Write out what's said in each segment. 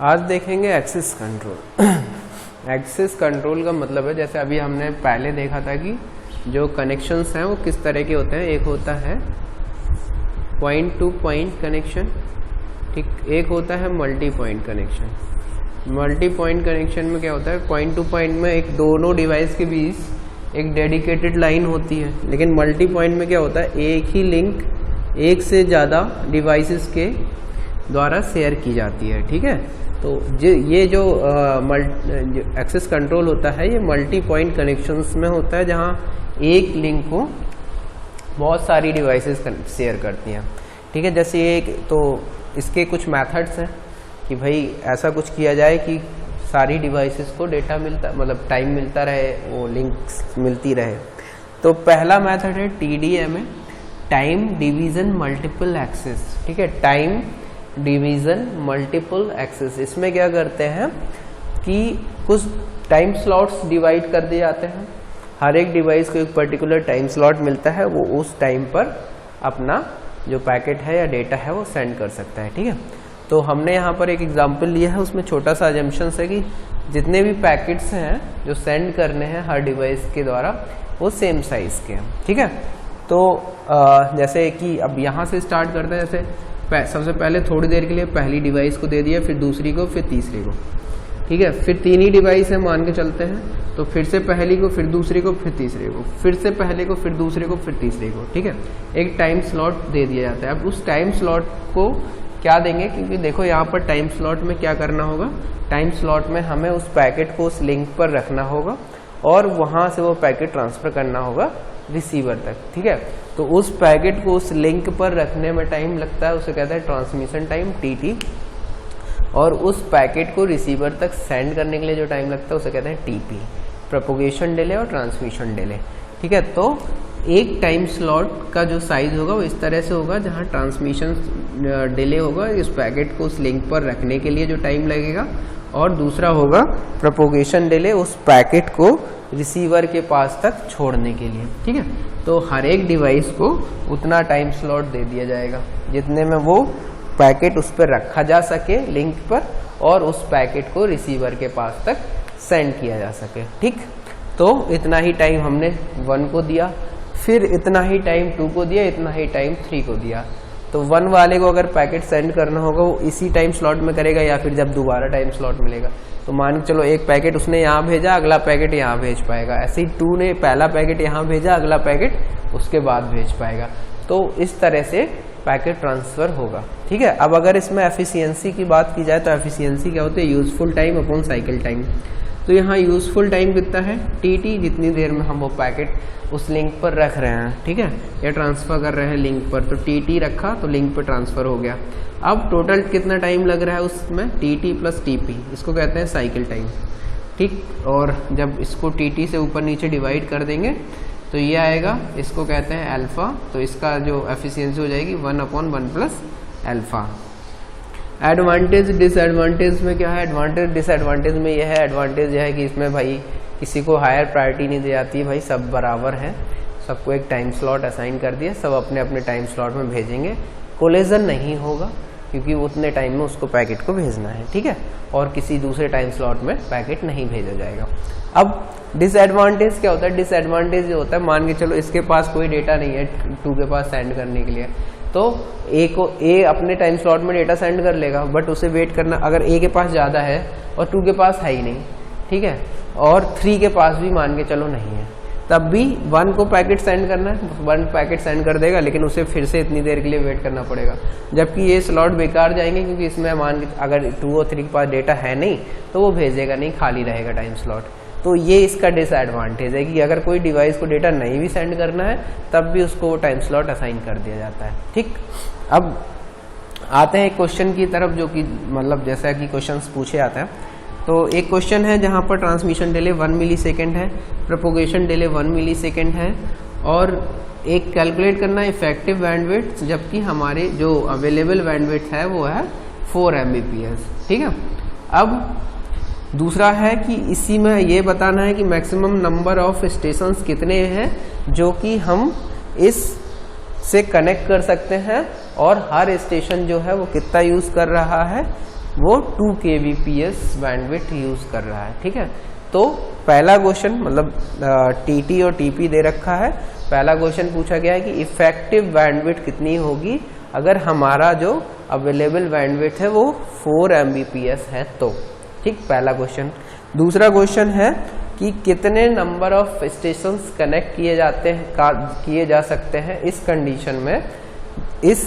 आज देखेंगे access control. Access control का मतलब है, जैसे अभी हमने पहले देखा था कि जो कनेक्शंस हैं वो किस तरह के होते हैं। एक होता है पॉइंट टू पॉइंट कनेक्शन, ठीक, एक होता है multi point connection. Multi point connection में क्या होता है, पॉइंट टू पॉइंट में एक दोनों डिवाइस के बीच एक डेडिकेटेड लाइन होती है, लेकिन मल्टी पॉइंट में क्या होता है, एक ही लिंक एक से ज़्यादा डिवाइसेस के द्वारा शेयर की जाती है। ठीक है, तो ये जो एक्सेस कंट्रोल होता है ये मल्टी पॉइंट कनेक्शंस में होता है, जहाँ एक लिंक को बहुत सारी डिवाइसेस शेयर करती हैं। ठीक है, जैसे एक तो इसके कुछ मेथड्स हैं कि भाई ऐसा कुछ किया जाए कि सारी डिवाइसेस को डेटा मिलता, मतलब टाइम मिलता रहे, वो लिंक्स मिलती रहे। तो पहला मेथड है TDMA, time division multiple access. ठीक है, टाइम डिवीज़न मल्टीपल एक्सेस। इसमें क्या करते हैं कि कुछ टाइम स्लॉट्स डिवाइड कर दिए जाते हैं, हर एक डिवाइस को एक पर्टिकुलर टाइम स्लॉट मिलता है, वो उस टाइम पर अपना जो पैकेट है या डेटा है वो सेंड कर सकता है। ठीक है, तो हमने यहाँ पर एक एग्जांपल लिया है, उसमें छोटा सा अजम्पशन है कि जितने भी पैकेट्स हैं जो सेंड करने हैं हर डिवाइस के द्वारा वो सेम साइज के हैं। ठीक है, तो जैसे कि अब यहाँ से स्टार्ट करते हैं। जैसे सबसे पहले थोड़ी देर के लिए पहली डिवाइस को दे दिया, फिर दूसरी को, फिर तीसरी को। ठीक है, फिर तीन ही डिवाइस है मान के चलते हैं, तो फिर से पहली को, फिर दूसरी को, फिर तीसरे को, फिर से पहले को, फिर दूसरे को, फिर तीसरे को। ठीक है, एक टाइम स्लॉट दे दिया जाता है। अब उस टाइम स्लॉट को क्या देंगे, क्योंकि देखो यहाँ पर टाइम स्लॉट में क्या करना होगा, टाइम स्लॉट में हमें उस पैकेट को उस लिंक पर रखना होगा और वहाँ से वो पैकेट ट्रांसफर करना होगा रिसीवर तक। ठीक है, तो उस पैकेट को उस लिंक पर रखने में टाइम लगता है, उसे कहते हैं ट्रांसमिशन टाइम TT, और उस पैकेट को रिसीवर तक सेंड करने के लिए जो टाइम लगता है उसे कहते हैं TP, प्रोपोगेशन डिले और ट्रांसमिशन डिले। ठीक है, तो एक टाइम स्लॉट का जो साइज होगा वो इस तरह से होगा, जहां ट्रांसमिशन डिले होगा इस पैकेट को उस लिंक पर रखने के लिए जो टाइम लगेगा, और दूसरा होगा प्रोपोगेशन डिले उस पैकेट को रिसीवर के पास तक छोड़ने के लिए। ठीक है, तो हर एक डिवाइस को उतना टाइम स्लॉट दे दिया जाएगा जितने में वो पैकेट उस पर रखा जा सके लिंक पर, और उस पैकेट को रिसीवर के पास तक सेंड किया जा सके। ठीक, तो इतना ही टाइम हमने 1 को दिया, फिर इतना ही टाइम 2 को दिया, इतना ही टाइम 3 को दिया। तो 1 वाले को अगर पैकेट सेंड करना होगा वो इसी टाइम स्लॉट में करेगा, या फिर जब दोबारा टाइम स्लॉट मिलेगा। तो मान के चलो एक पैकेट उसने यहाँ भेजा, अगला पैकेट यहाँ भेज पाएगा। ऐसे ही 2 ने पहला पैकेट यहाँ भेजा, अगला पैकेट उसके बाद भेज पाएगा। तो इस तरह से पैकेट ट्रांसफर होगा। ठीक है, अब अगर इसमें एफिशिएंसी की बात की जाए तो एफिशिएंसी क्या होती है, useful time upon cycle time. तो यहाँ यूजफुल टाइम कितना है, TT, जितनी देर में हम वो पैकेट उस लिंक पर रख रहे हैं। ठीक है, या ट्रांसफर कर रहे हैं लिंक पर, तो TT रखा तो लिंक पर ट्रांसफर हो गया। अब टोटल कितना टाइम लग रहा है उसमें, TT प्लस TP, इसको कहते हैं साइकिल टाइम। ठीक, और जब इसको TT से ऊपर नीचे डिवाइड कर देंगे तो ये आएगा, इसको कहते हैं अल्फा। तो इसका जो एफिशिएंसी हो जाएगी 1/1 प्लस अल्फा। एडवांटेज डिसएडवांटेज में क्या है, एडवांटेज डिसएडवांटेज में यह है, एडवांटेज यह है कि इसमें भाई किसी को हायर प्रायोरिटी नहीं दी जाती है, भाई सब बराबर हैं, सबको एक टाइम स्लॉट असाइन कर दिया, सब अपने अपने टाइम स्लॉट में भेजेंगे, कोलिजन नहीं होगा क्योंकि उतने टाइम में उसको पैकेट को भेजना है। ठीक है, और किसी दूसरे टाइम स्लॉट में पैकेट नहीं भेजा जाएगा। अब डिसएडवांटेज क्या होता है, डिसएडवांटेज जो होता है, मान के चलो इसके पास कोई डेटा नहीं है 2 के पास सेंड करने के लिए, तो A अपने टाइम स्लॉट में डेटा सेंड कर लेगा, बट उसे वेट करना, अगर A के पास ज़्यादा है और 2 के पास है ही नहीं, ठीक है, और 3 के पास भी मान के चलो नहीं है, तब भी 1 को पैकेट सेंड करना है, 1 पैकेट सेंड कर देगा, लेकिन उसे फिर से इतनी देर के लिए वेट करना पड़ेगा। जबकि ये स्लॉट बेकार जाएंगे, क्योंकि इसमें मान के अगर 2 और 3 के पास डेटा है नहीं तो वो भेजेगा नहीं, खाली रहेगा टाइम स्लॉट। तो ये इसका डिसएडवांटेज है कि अगर कोई डिवाइस को डेटा नहीं भी सेंड करना है तब भी उसको वो टाइम स्लॉट असाइन कर दिया जाता है। ठीक, अब आते हैं क्वेश्चन की तरफ, जो कि मतलब जैसा कि क्वेश्चंस पूछे जाते हैं। तो एक क्वेश्चन है जहाँ पर ट्रांसमिशन डिले 1 मिलीसेकंड है, प्रोपोगेशन डिले 1 मिलीसेकंड है, और एक कैलकुलेट करना है इफेक्टिव बैंडविड्थ, जबकि हमारे जो अवेलेबल बैंडविड्थ है वो है 4 Mbps। ठीक है, अब दूसरा है कि इसी में ये बताना है कि मैक्सिमम नंबर ऑफ स्टेशंस कितने हैं जो कि हम इस से कनेक्ट कर सकते हैं, और हर स्टेशन जो है वो कितना यूज कर रहा है वो 2 kbps बैंडविड्थ यूज कर रहा है। ठीक है, तो पहला क्वेश्चन मतलब टीटी और टीपी दे रखा है। पहला क्वेश्चन पूछा गया है कि इफेक्टिव बैंडविड्थ कितनी होगी अगर हमारा जो अवेलेबल बैंडविड्थ है वो 4 Mbps है तो। ठीक, पहला क्वेश्चन। दूसरा क्वेश्चन है कि कितने नंबर ऑफ स्टेशंस कनेक्ट किए जा सकते हैं इस कंडीशन में, इस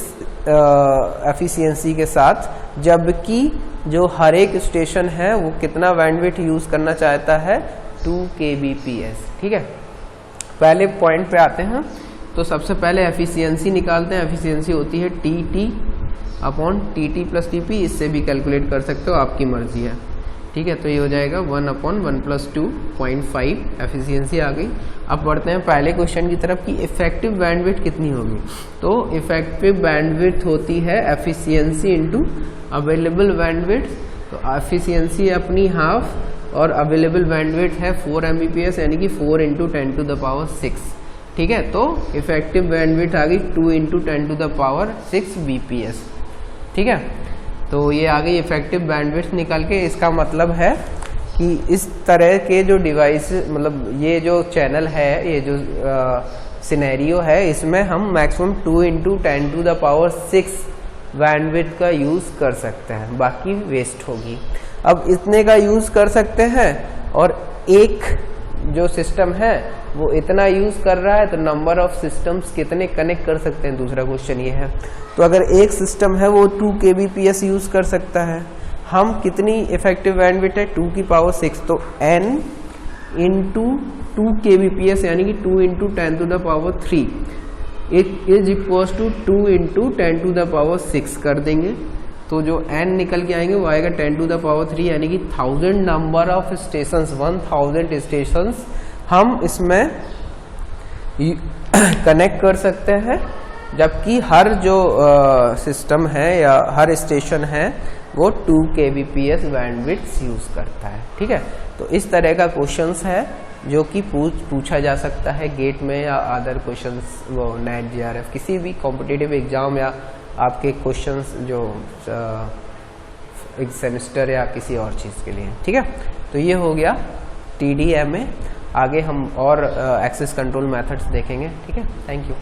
एफिशिएंसी के साथ, जबकि जो हर एक स्टेशन है वो कितना बैंडविड्थ यूज करना चाहता है, 2 kbps। ठीक है, पहले पॉइंट पे आते हैं। तो सबसे पहले एफिशिएंसी निकालते हैं। एफिशिएंसी होती है T upon T plus TP, इससे भी कैलकुलेट कर सकते हो, आपकी मर्जी है। ठीक है, तो ये हो जाएगा 1/1 + 2.5 एफिशिएंसी आ गई। अब बढ़ते हैं पहले क्वेश्चन की तरफ कि इफेक्टिव बैंडविड्थ कितनी होगी। तो इफेक्टिव बैंडविड्थ होती है एफिशिएंसी इनटू अवेलेबल बैंडविड्थ। तो एफिशिएंसी अपनी हाफ और अवेलेबल बैंडविड्थ है 4 Mbps, यानी कि 4 × 10⁶। ठीक है, तो इफेक्टिव बैंडविड्थ आ गई 2 × 10⁶ bps। ठीक है, तो ये आ गई इफेक्टिव बैंडविड्थ निकल के। इसका मतलब है कि इस तरह के जो डिवाइस, मतलब ये जो चैनल है, ये जो सिनेरियो है, इसमें हम मैक्सिमम 2 × 10⁶ बैंडविड्थ का यूज कर सकते हैं, बाकी वेस्ट होगी। अब इतने का यूज कर सकते हैं और एक जो सिस्टम है वो इतना यूज कर रहा है, तो नंबर ऑफ सिस्टम्स कितने कनेक्ट कर सकते हैं, दूसरा क्वेश्चन ये है। तो अगर एक सिस्टम है वो 2 kbps यूज कर सकता है, हम कितनी इफेक्टिव बैंडविड्थ है 2⁶, तो n × 2 kbps यानी कि 2 × 10⁻³ इज इक्वल्स टू 2 × 10⁶ कर देंगे। तो जो n निकल के आएंगे वो आएगा 10⁻³ यानी कि 1000 नंबर ऑफ स्टेशंस, 1000 स्टेशंस हम इसमें कनेक्ट कर सकते हैं, जबकि हर जो सिस्टम है या हर स्टेशन है वो 2 kbps बैंडविड्थ यूज करता है। ठीक है, तो इस तरह का क्वेश्चंस है जो कि पूछा जा सकता है गेट में या अदर क्वेश्चंस, वो नेट JRF किसी भी कॉम्पिटिटिव एग्जाम या आपके क्वेश्चंस जो एक सेमेस्टर या किसी और चीज़ के लिए। ठीक है, तो ये हो गया TDMA। आगे हम और एक्सेस कंट्रोल मेथड्स देखेंगे। ठीक है, थैंक यू।